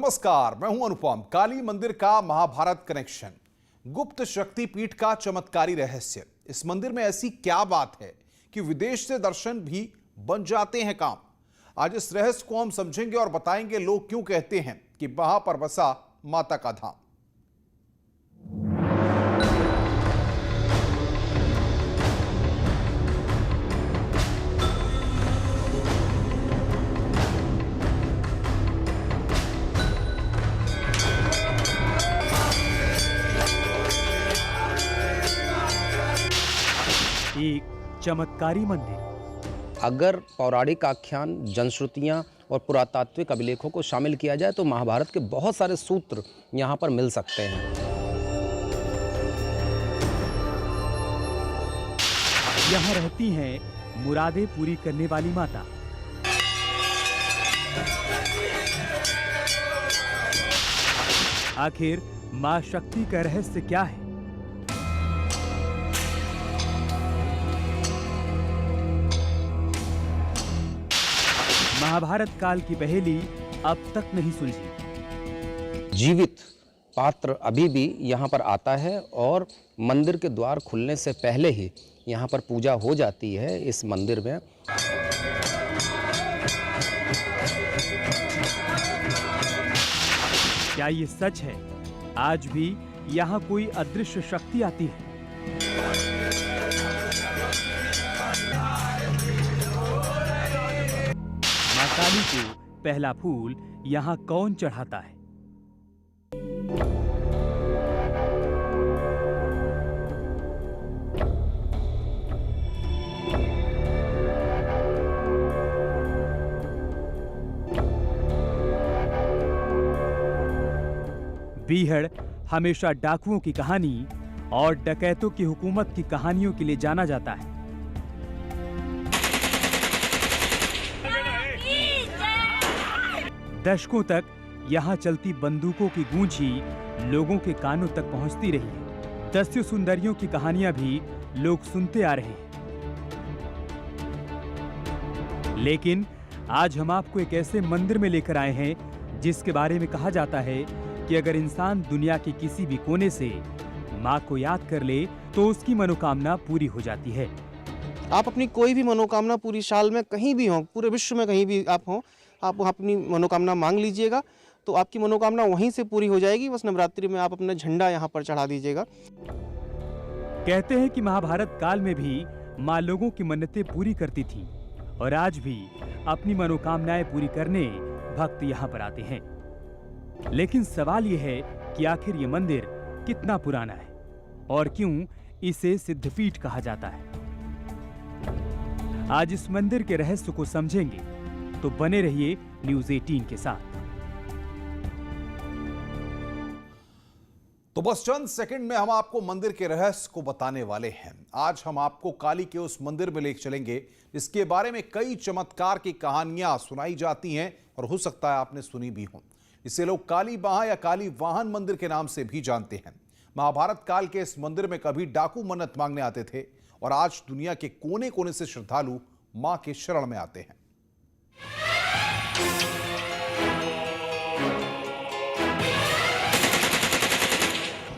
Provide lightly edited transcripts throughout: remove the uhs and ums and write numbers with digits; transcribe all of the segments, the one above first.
नमस्कार, मैं हूं अनुपम। काली मंदिर का महाभारत कनेक्शन, गुप्त शक्तिपीठ का चमत्कारी रहस्य। इस मंदिर में ऐसी क्या बात है कि विदेश से दर्शन भी बन जाते हैं काम। आज इस रहस्य को हम समझेंगे और बताएंगे लोग क्यों कहते हैं कि वहां पर बसा माता का धाम। एक चमत्कारी मंदिर। अगर पौराणिक आख्यान, जनश्रुतियाँ और पुरातात्विक अभिलेखों को शामिल किया जाए तो महाभारत के बहुत सारे सूत्र यहाँ पर मिल सकते हैं। यहाँ रहती हैं मुरादें पूरी करने वाली माता। आखिर मां शक्ति का रहस्य क्या है? महाभारत काल की पहेली अब तक नहीं सुलझी। जीवित पात्र अभी भी यहाँ पर आता है और मंदिर के द्वार खुलने से पहले ही यहाँ पर पूजा हो जाती है। इस मंदिर में क्या ये सच है? आज भी यहाँ कोई अदृश्य शक्ति आती है? मां काली को पहला फूल यहाँ कौन चढ़ाता है? बीहड़ हमेशा डाकुओं की कहानी और डकैतों की हुकूमत की कहानियों के लिए जाना जाता है। दशकों तक यहाँ चलती बंदूकों की गूंज ही लोगों के कानों तक पहुंचती रही है। दस्यु सुंदरियों की कहानियां भी लोग सुनते आ रहे हैं। लेकिन आज हम आपको एक ऐसे मंदिर में लेकर आए हैं जिसके बारे में कहा जाता है कि अगर इंसान दुनिया के किसी भी कोने से मां को याद कर ले तो उसकी मनोकामना पूरी हो जाती है। आप अपनी कोई भी मनोकामना पूरी साल में कहीं भी हो, पूरे विश्व में कहीं भी आप हो, आप अपनी मनोकामना मांग लीजिएगा तो आपकी मनोकामना वहीं से पूरी हो जाएगी। बस नवरात्रि में आप अपना झंडा यहाँ पर चढ़ा दीजिएगा। कहते हैं कि महाभारत काल में भी मां लोगों की मन्नतें पूरी करती थी और आज भी अपनी मनोकामनाएं पूरी करने भक्त यहाँ पर आते हैं। लेकिन सवाल यह है कि आखिर ये मंदिर कितना पुराना है और क्यों इसे सिद्धपीठ कहा जाता है। आज इस मंदिर के रहस्य को समझेंगे, तो बने रहिए न्यूज़ 18 के साथ। तो बस चंद सेकंड में हम आपको मंदिर के रहस्य को बताने वाले हैं। आज हम आपको काली के उस मंदिर में ले चलेंगे जिसके बारे में कई चमत्कार की कहानियां सुनाई जाती हैं और हो सकता है आपने सुनी भी हो। इसे लोग काली बाह या काली वाहन मंदिर के नाम से भी जानते हैं। महाभारत काल के इस मंदिर में कभी डाकू मन्नत मांगने आते थे और आज दुनिया के कोने कोने से श्रद्धालु मां के शरण में आते हैं।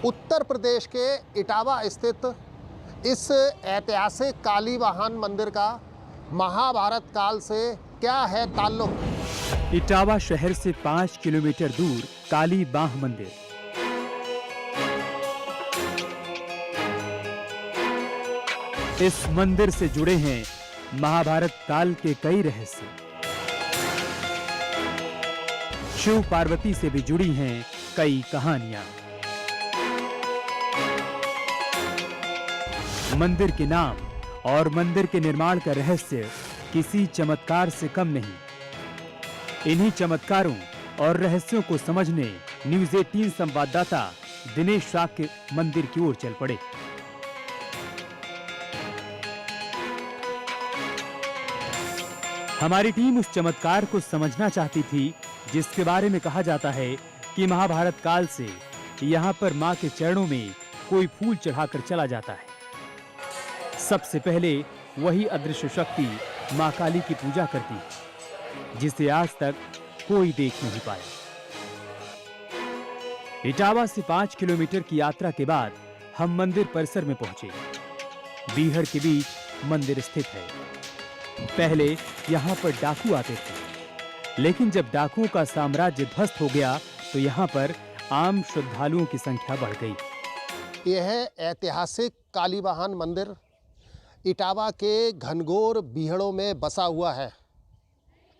उत्तर प्रदेश के इटावा स्थित इस ऐतिहासिक काली वाहन मंदिर का महाभारत काल से क्या है ताल्लुक? इटावा शहर से 5 किलोमीटर दूर काली बाह मंदिर। इस मंदिर से जुड़े हैं महाभारत काल के कई रहस्य। शिव पार्वती से भी जुड़ी हैं कई कहानियां। मंदिर के नाम और मंदिर के निर्माण का रहस्य किसी चमत्कार से कम नहीं। इन्हीं चमत्कारों और रहस्यों को समझने न्यूज़ 18 संवाददाता दिनेश शाह के मंदिर की ओर चल पड़े। हमारी टीम उस चमत्कार को समझना चाहती थी जिसके बारे में कहा जाता है कि महाभारत काल से यहाँ पर मां के चरणों में कोई फूल चढ़ाकर चला जाता है। सबसे पहले वही अदृश्य शक्ति मां काली की पूजा करती है जिसे आज तक कोई देख नहीं पाया। इटावा से 5 किलोमीटर की यात्रा के बाद हम मंदिर परिसर में पहुंचे। बीहड़ के बीच मंदिर स्थित है। पहले यहाँ पर डाकू आते थे, लेकिन जब डाकुओं का साम्राज्य ध्वस्त हो गया तो यहाँ पर आम श्रद्धालुओं की संख्या बढ़ गई। यह है ऐतिहासिक कालीवाहन मंदिर, इटावा के घनघोर बीहड़ों में बसा हुआ है।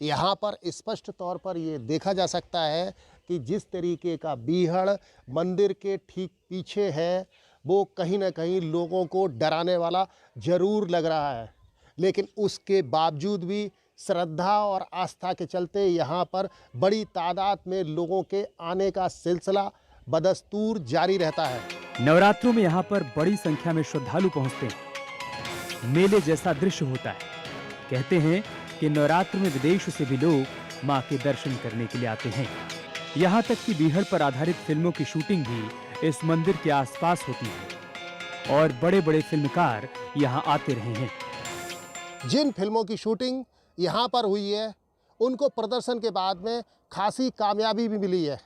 यहाँ पर स्पष्ट तौर पर ये देखा जा सकता है कि जिस तरीके का बीहड़ मंदिर के ठीक पीछे है, वो कहीं ना कहीं लोगों को डराने वाला जरूर लग रहा है, लेकिन उसके बावजूद भी श्रद्धा और आस्था के चलते यहाँ पर बड़ी तादाद में लोगों के आने का सिलसिला बदस्तूर जारी रहता है। नवरात्रों में यहाँ पर बड़ी संख्या में श्रद्धालु पहुँचते हैं। मेले जैसा दृश्य होता है। कहते हैं कि नवरात्र में विदेश से भी लोग मां के दर्शन करने के लिए आते हैं। यहाँ तक कि बीहड़ पर आधारित फिल्मों की शूटिंग भी इस मंदिर के आसपास होती है और बड़े बड़े फिल्मकार यहाँ आते रहे हैं। जिन फिल्मों की शूटिंग यहाँ पर हुई है, उनको प्रदर्शन के बाद में खासी कामयाबी भी मिली है।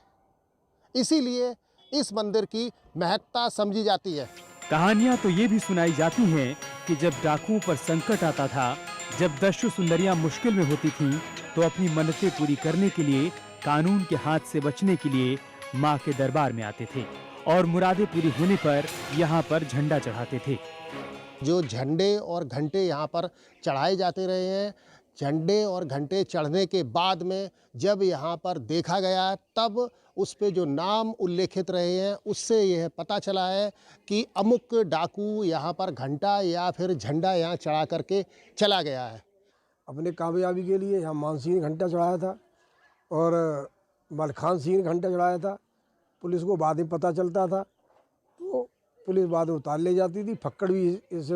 इसीलिए इस मंदिर की महत्ता समझी जाती है। कहानियां तो ये भी सुनाई जाती हैं कि जब डाकुओं पर संकट आता था, जब दस्यु सुंदरियां मुश्किल में होती थीं, तो अपनी मन्नतें पूरी करने के लिए, कानून के हाथ से बचने के लिए मां के दरबार में आते थे और मुरादें पूरी होने पर यहाँ पर झंडा चढ़ाते थे। जो झंडे और घंटे यहाँ पर चढ़ाए जाते रहे हैं, झंडे और घंटे चढ़ने के बाद में जब यहाँ पर देखा गया, तब उस पे जो नाम उल्लेखित रहे हैं, उससे यह पता चला है कि अमुक डाकू यहाँ पर घंटा या फिर झंडा यहाँ चढ़ा करके चला गया है। अपने कामयाबी के लिए यहाँ मानसिंह ने घंटा चढ़ाया था और मलखान सिंह ने घंटा चढ़ाया था। पुलिस को बाद में पता चलता था तो पुलिस बाद में उतार ले जाती थी। फक्कड़ भी इस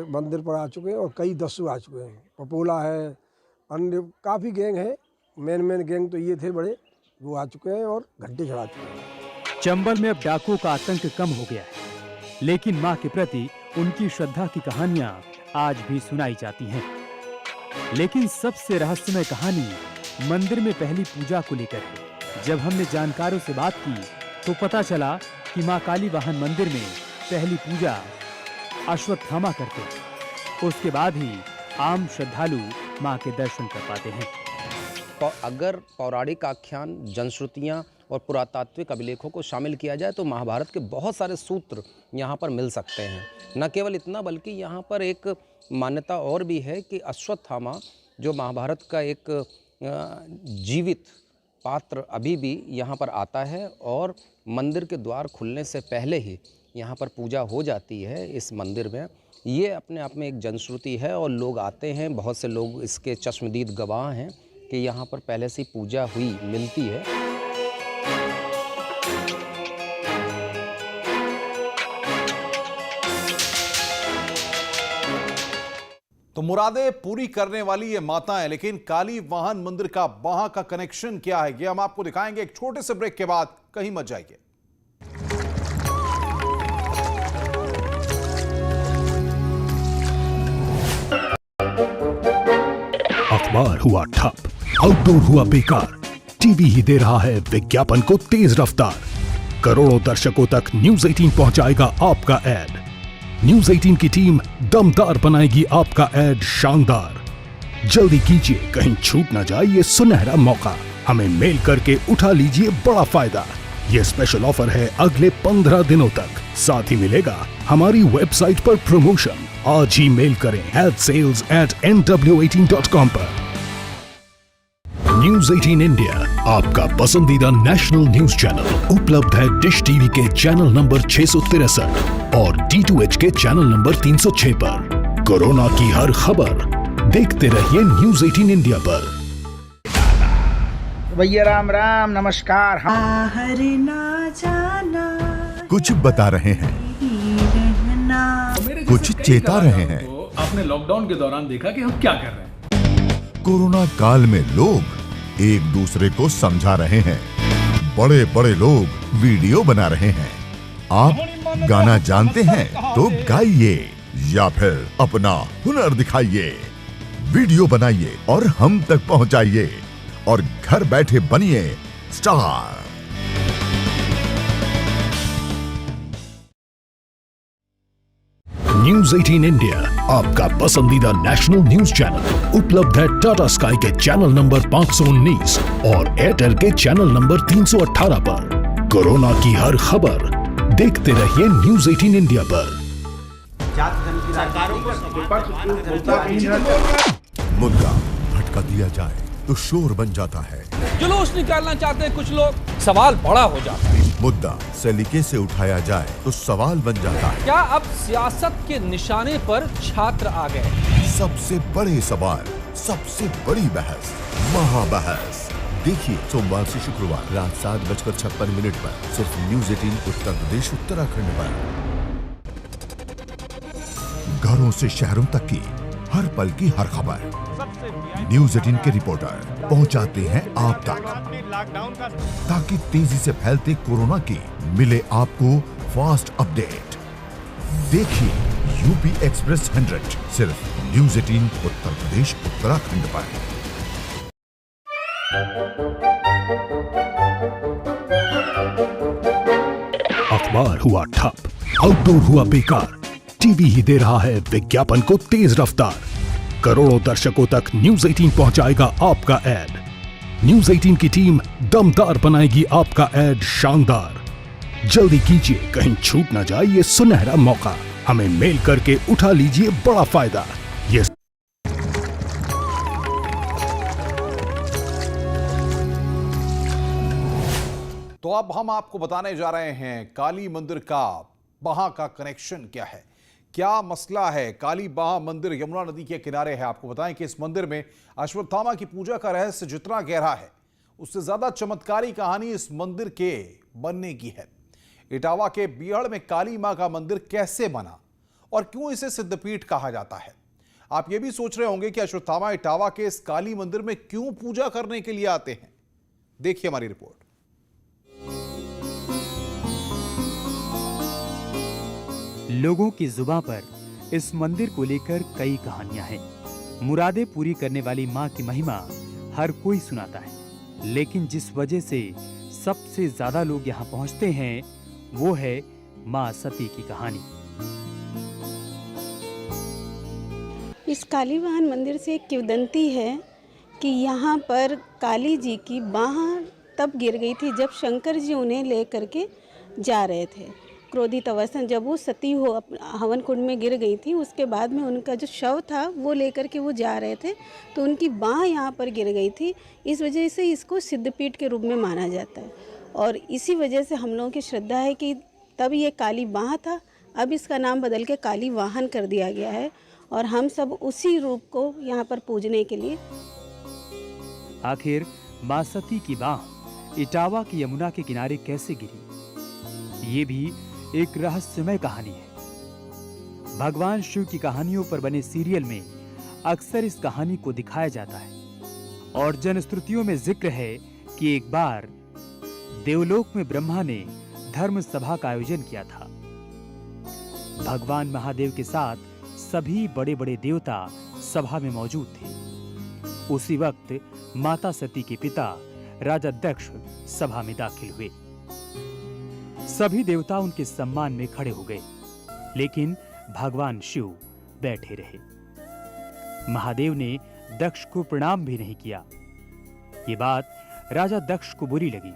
मंदिर पर आ चुके हैं और कई दस्यु आ चुके हैं। पपोला है, अन्य काफ़ी गैंग है। मेन गैंग तो ये थे बड़े, वो आ चुके हैं और घंटे चढ़ा चुके हैं। चंबल में अब डाकुओं का आतंक कम हो गया है, लेकिन मां के प्रति उनकी श्रद्धा की कहानियां आज भी सुनाई जाती हैं। लेकिन सबसे रहस्यमय कहानी मंदिर में पहली पूजा को लेकर है। जब हमने जानकारों से बात की तो पता चला कि मां कालीवाहन मंदिर में पहली पूजा अश्वत्थामा करते हैं। उसके बाद ही आम श्रद्धालु मां के दर्शन कर पाते हैं। अगर पौराणिक आख्यान, जनश्रुतियाँ और पुरातात्विक अभिलेखों को शामिल किया जाए तो महाभारत के बहुत सारे सूत्र यहाँ पर मिल सकते हैं। न केवल इतना, बल्कि यहाँ पर एक मान्यता और भी है कि अश्वत्थामा जो महाभारत का एक जीवित पात्र अभी भी यहाँ पर आता है और मंदिर के द्वार खुलने से पहले ही यहाँ पर पूजा हो जाती है इस मंदिर में। ये अपने आप में एक जनश्रुति है और लोग आते हैं, बहुत से लोग इसके चश्मदीद गवाह हैं कि यहाँ पर पहले से पूजा हुई मिलती है। तो मुरादें पूरी करने वाली ये माताएं, लेकिन कालीवाहन मंदिर का वहां का कनेक्शन क्या है, ये हम आपको दिखाएंगे एक छोटे से ब्रेक के बाद। कहीं मत जाइए। अखबार हुआ ठप, आउटडोर हुआ बेकार, टीवी ही दे रहा है विज्ञापन को तेज रफ्तार। करोड़ों दर्शकों तक न्यूज 18 पहुंचाएगा आपका ऐड। न्यूज 18 की टीम दमदार बनाएगी आपका ऐड शानदार। जल्दी कीजिए, कहीं छूट ना जाए ये सुनहरा मौका। हमें मेल करके उठा लीजिए बड़ा फायदा। ये स्पेशल ऑफर है अगले 15 दिनों तक। साथ ही मिलेगा हमारी वेबसाइट पर प्रमोशन। आज ही मेल करें adsales@nw18.com पर। न्यूज 18 इंडिया, आपका पसंदीदा नेशनल न्यूज चैनल, उपलब्ध है डिश टीवी के चैनल नंबर 663 और D2H के चैनल नंबर 306 पर। कोरोना की हर खबर देखते रहिए न्यूज 18 इंडिया पर। भैया राम राम, नमस्कार। बाहर ना जाना, कुछ बता रहे हैं, कुछ चेता रहे हैं। आपने लॉकडाउन के दौरान देखा कि हम क्या कर रहे हैं। कोरोना काल में लोग एक दूसरे को समझा रहे हैं। बड़े बड़े लोग वीडियो बना रहे हैं। आप गाना जानते हैं तो गाइए या फिर अपना हुनर दिखाइए। वीडियो बनाइए और हम तक पहुंचाइए और घर बैठे बनिए स्टार। न्यूज 18 इंडिया आपका पसंदीदा नेशनल न्यूज चैनल उपलब्ध है टाटा स्काई के चैनल नंबर 519 और एयरटेल के चैनल नंबर 318 पर। कोरोना की हर खबर देखते रहिए न्यूज 18 इंडिया पर। मुद्दा भटका दिया जाए तो शोर बन जाता है। जुलूस निकालना चाहते हैं कुछ लोग, सवाल बड़ा हो जाता है। मुद्दा सलीके से उठाया जाए तो सवाल बन जाता है। क्या अब सियासत के निशाने पर छात्र आ गए? सबसे बड़े सवाल, सबसे बड़ी बहस, महाबहस। देखिए सोमवार से शुक्रवार रात 7:56 पर सिर्फ न्यूज 18 उत्तर प्रदेश उत्तराखंड पर। घरों से शहरों तक की हर पल की हर खबर न्यूज 18 के रिपोर्टर पहुंचाते हैं आप तक, ताकि तेजी से फैलते कोरोना की मिले आपको फास्ट अपडेट। देखिए यूपी एक्सप्रेस 100 सिर्फ न्यूज 18 उत्तर प्रदेश उत्तराखंड पर। अखबार हुआ ठप, आउटडोर हुआ बेकार, टीवी ही दे रहा है विज्ञापन को तेज रफ्तार। करोड़ों दर्शकों तक न्यूज 18 पहुंचाएगा आपका ऐड। न्यूज 18 की टीम दमदार बनाएगी आपका ऐड शानदार। जल्दी कीजिए, कहीं छूट ना जाए ये सुनहरा मौका। हमें मेल करके उठा लीजिए बड़ा फायदा। ये तो अब हम आपको बताने जा रहे हैं काली मंदिर का वहां का कनेक्शन क्या है, क्या मसला है। काली बाहा मंदिर यमुना नदी के किनारे है। आपको बताएं कि इस मंदिर में अश्वत्थामा की पूजा का रहस्य जितना गहरा है, उससे ज्यादा चमत्कारी कहानी इस मंदिर के बनने की है। इटावा के बीहड़ में काली मां का मंदिर कैसे बना और क्यों इसे सिद्धपीठ कहा जाता है। आप ये भी सोच रहे होंगे कि अश्वत्थामा इटावा के इस काली मंदिर में क्यों पूजा करने के लिए आते हैं। देखिए हमारी रिपोर्ट। लोगों की जुबां पर इस मंदिर को लेकर कई कहानियां हैं। मुरादें पूरी करने वाली मां की महिमा हर कोई सुनाता है, लेकिन जिस वजह से सबसे ज्यादा लोग यहां पहुंचते हैं वो है मां सती की कहानी। इस काली वाहन मंदिर से एक किंवदंती है कि यहाँ पर काली जी की बाह तब गिर गई थी जब शंकर जी उन्हें ले करके जा रहे थे। क्रोधित अवस्था जब वो सती हो हवन कुंड में गिर गई थी, उसके बाद में उनका जो शव था वो लेकर के वो जा रहे थे, तो उनकी बाह यहाँ पर गिर गई थी। इस वजह से इसको सिद्धपीठ के रूप में माना जाता है और इसी वजह से हम लोगों की श्रद्धा है कि तब ये काली बाह था, अब इसका नाम बदल के काली वाहन कर दिया गया है और हम सब उसी रूप को यहाँ पर पूजने के लिए। आखिर मां सती की बाह इटावा की यमुना के किनारे कैसे गिरी, ये भी एक रहस्यमय कहानी है। भगवान शिव की कहानियों पर बने सीरियल में अक्सर इस कहानी को दिखाया जाता है और जनश्रुतियों में जिक्र है कि एक बार देवलोक में ब्रह्मा ने धर्म सभा का आयोजन किया था। भगवान महादेव के साथ सभी बड़े बड़े देवता सभा में मौजूद थे। उसी वक्त माता सती के पिता राजा दक्ष सभा में दाखिल हुए। सभी देवता उनके सम्मान में खड़े हो गए, लेकिन भगवान शिव बैठे रहे। महादेव ने दक्ष को प्रणाम भी नहीं किया। ये बात राजा दक्ष को बुरी लगी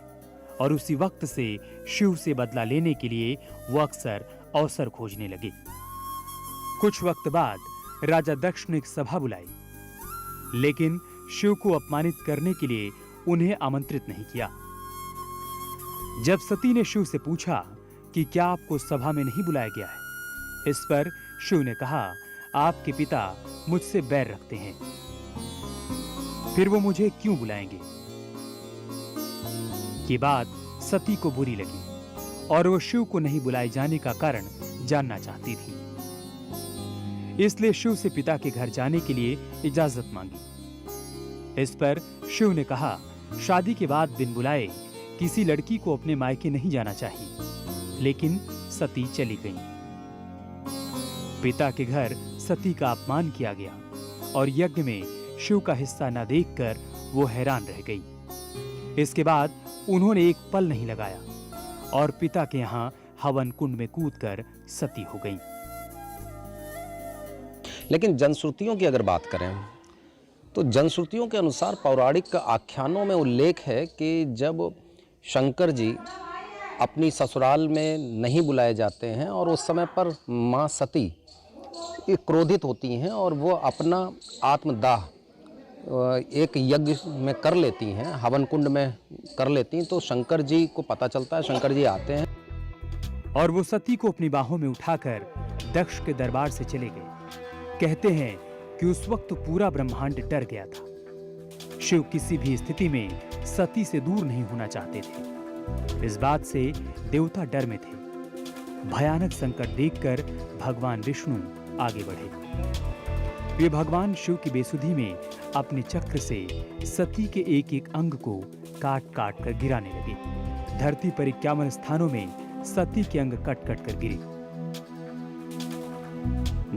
और उसी वक्त से शिव से बदला लेने के लिए वो अक्सर अवसर खोजने लगे। कुछ वक्त बाद राजा दक्ष ने एक सभा बुलाई, लेकिन शिव को अपमानित करने के लिए उन्हें आमंत्रित नहीं किया। जब सती ने शिव से पूछा कि क्या आपको सभा में नहीं बुलाया गया है, इस पर शिव ने कहा, आपके पिता मुझसे बैर रखते हैं, फिर वो मुझे क्यों बुलाएंगे। ये बात सती को बुरी लगी और वो शिव को नहीं बुलाए जाने का कारण जानना चाहती थी। इसलिए शिव से पिता के घर जाने के लिए इजाजत मांगी। इस पर शिव ने कहा, शादी के बाद बिन बुलाए किसी लड़की को अपने मायके नहीं जाना चाहिए, लेकिन सती चली गई। पिता के घर सती का अपमान किया गया और यज्ञ में शिव का हिस्सा न देखकर वो हैरान रह गई। इसके बाद उन्होंने एक पल नहीं लगाया और पिता के यहाँ हवन कुंड में कूदकर सती हो गई। लेकिन जनश्रुतियों की अगर बात करें तो जनश्रुतियों के अनुसार पौराणिक आख्यानों में उल्लेख है कि जब शंकर जी अपनी ससुराल में नहीं बुलाए जाते हैं और उस समय पर माँ सती क्रोधित होती हैं और वो अपना आत्मदाह एक यज्ञ में कर लेती हैं, हवन कुंड में कर लेती हैं, तो शंकर जी को पता चलता है, शंकर जी आते हैं और वो सती को अपनी बाहों में उठाकर दक्ष के दरबार से चले गए। कहते हैं कि उस वक्त पूरा ब्रह्मांड डर गया था। शिव किसी भी स्थिति में सती से दूर नहीं होना चाहते थे। इस बात से देवता डर में थे। भयानक संकट देखकर भगवान विष्णु आगे बढ़े। वे भगवान शिव की बेसुधी में अपने चक्र से सती के एक एक अंग को काट काट कर गिराने लगे। धरती पर 51 स्थानों में सती के अंग कट कट कर गिरे।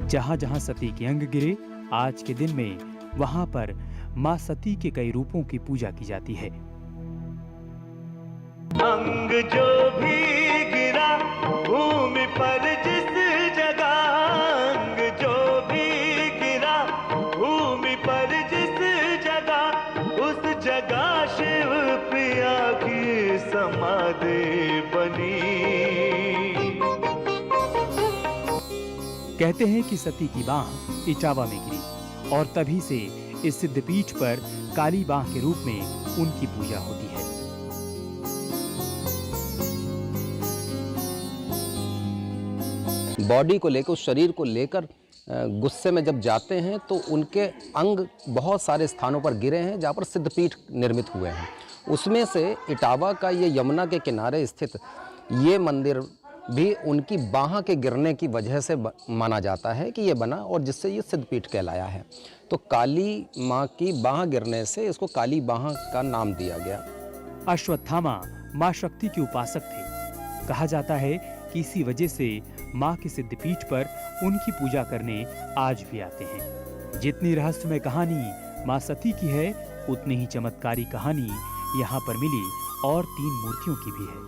जहां जहां सती के अंग गिरे, आज के दिन में वहां पर मां सती के कई रूपों की पूजा की जाती है। अंग जो भी गिरा भूमि पर जिस जगह, अंग जो भी गिरा भूमि पर जिस जगह, उस जगह शिव प्रिया की समाधि बनी। कहते हैं कि सती की बांह इटावा में गिरी और तभी से इस सिद्धपीठ पर काली बांह के रूप में उनकी पूजा होती है। बॉडी को लेकर, उस शरीर को लेकर गुस्से में जब जाते हैं तो उनके अंग बहुत सारे स्थानों पर गिरे हैं जहाँ पर सिद्धपीठ निर्मित हुए हैं। उसमें से इटावा का ये यमुना के किनारे स्थित ये मंदिर भी उनकी बाह के गिरने की वजह से माना जाता है कि ये बना और जिससे ये सिद्धपीठ कहलाया है। तो काली माँ की बाह गिरने से इसको काली बाह का नाम दिया गया। अश्वत्थामा माँ शक्ति के उपासक थे। कहा जाता है कि इसी वजह से माँ के सिद्धपीठ पर उनकी पूजा करने आज भी आते हैं। जितनी रहस्यमय कहानी माँ सती की है, उतनी ही चमत्कारी कहानी यहाँ पर मिली और 3 मूर्तियों की भी है।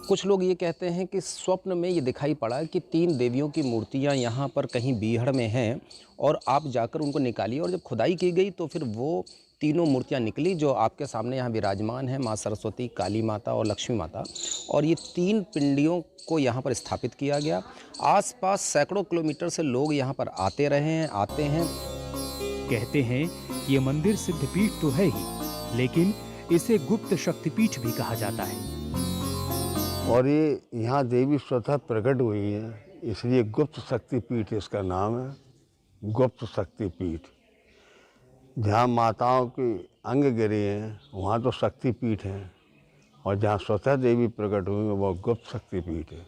कुछ लोग ये कहते हैं कि स्वप्न में ये दिखाई पड़ा कि 3 देवियों की मूर्तियाँ यहाँ पर कहीं बीहड़ में हैं और आप जाकर उनको निकालिए। और जब खुदाई की गई तो फिर वो तीनों मूर्तियाँ निकली जो आपके सामने यहाँ विराजमान है, माँ सरस्वती, काली माता और लक्ष्मी माता। और ये 3 पिंडियों को यहाँ पर स्थापित किया गया। आसपास सैकड़ों किलोमीटर से लोग यहाँ पर आते रहे हैं, आते हैं। कहते हैं कि ये मंदिर सिद्धपीठ तो है ही, लेकिन इसे गुप्त शक्तिपीठ भी कहा जाता है। और ये यहाँ देवी स्वतः प्रकट हुई है, इसलिए गुप्त शक्तिपीठ इसका नाम है, गुप्त शक्तिपीठ। जहाँ माताओं के अंग गिरे हैं वहाँ तो शक्तिपीठ हैं, और जहाँ स्वतः देवी प्रकट हुई है वह गुप्त शक्तिपीठ है।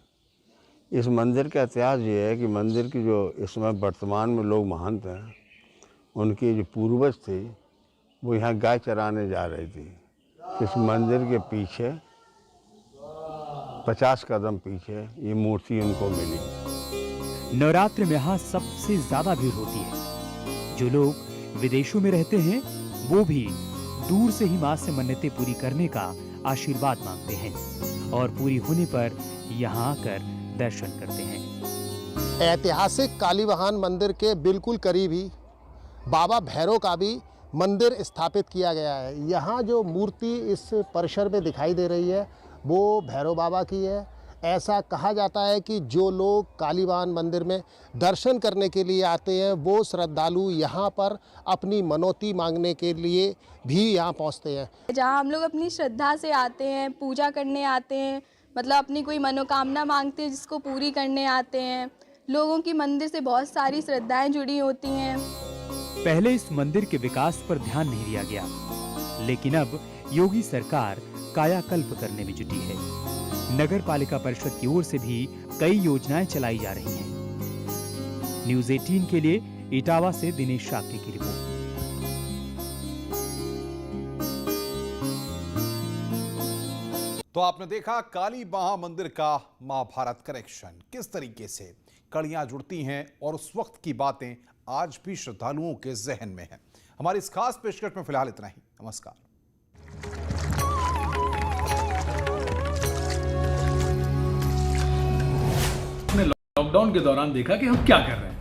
इस मंदिर का इतिहास ये है कि मंदिर की जो इस समय वर्तमान में लोग महंत हैं, उनके जो पूर्वज थे वो यहाँ गाय चराने जा रहे थे। इस मंदिर के पीछे 50 कदम पीछे ये मूर्ति उनको मिली। नवरात्र में यहाँ सबसे ज्यादा भीड़ होती है। जो लोग विदेशों में रहते हैं वो भी दूर से ही माँ से मन्नतें पूरी करने का आशीर्वाद मांगते हैं और पूरी होने पर यहाँ आकर दर्शन करते हैं। ऐतिहासिक कालीवाहन मंदिर के बिल्कुल करीब ही बाबा भैरव का भी मंदिर स्थापित किया गया है। यहाँ जो मूर्ति इस परिसर में दिखाई दे रही है वो भैरव बाबा की है। ऐसा कहा जाता है कि जो लोग कालीवाहन मंदिर में दर्शन करने के लिए आते हैं वो श्रद्धालु यहाँ पर अपनी मनौती मांगने के लिए भी यहाँ पहुँचते हैं। जहाँ हम लोग अपनी श्रद्धा से आते हैं, पूजा करने आते हैं, मतलब अपनी कोई मनोकामना मांगते हैं जिसको पूरी करने आते हैं। लोगों की मंदिर से बहुत सारी श्रद्धाएं जुड़ी होती हैं। पहले इस मंदिर के विकास पर ध्यान नहीं दिया गया, लेकिन अब योगी सरकार कायाकल्प करने में जुटी है। नगर पालिका परिषद की ओर से भी कई योजनाएं चलाई जा रही हैं। न्यूज़ 18 के लिए इटावा से दिनेश शाक्य की रिपोर्ट। तो आपने देखा काली बाहा मंदिर का महाभारत कनेक्शन, किस तरीके से कड़ियां जुड़ती हैं और उस वक्त की बातें आज भी श्रद्धालुओं के जहन में हैं। हमारी इस खास पेशकश में फिलहाल इतना ही। नमस्कार। लॉकडाउन के दौरान देखा कि हम क्या कर रहे हैं।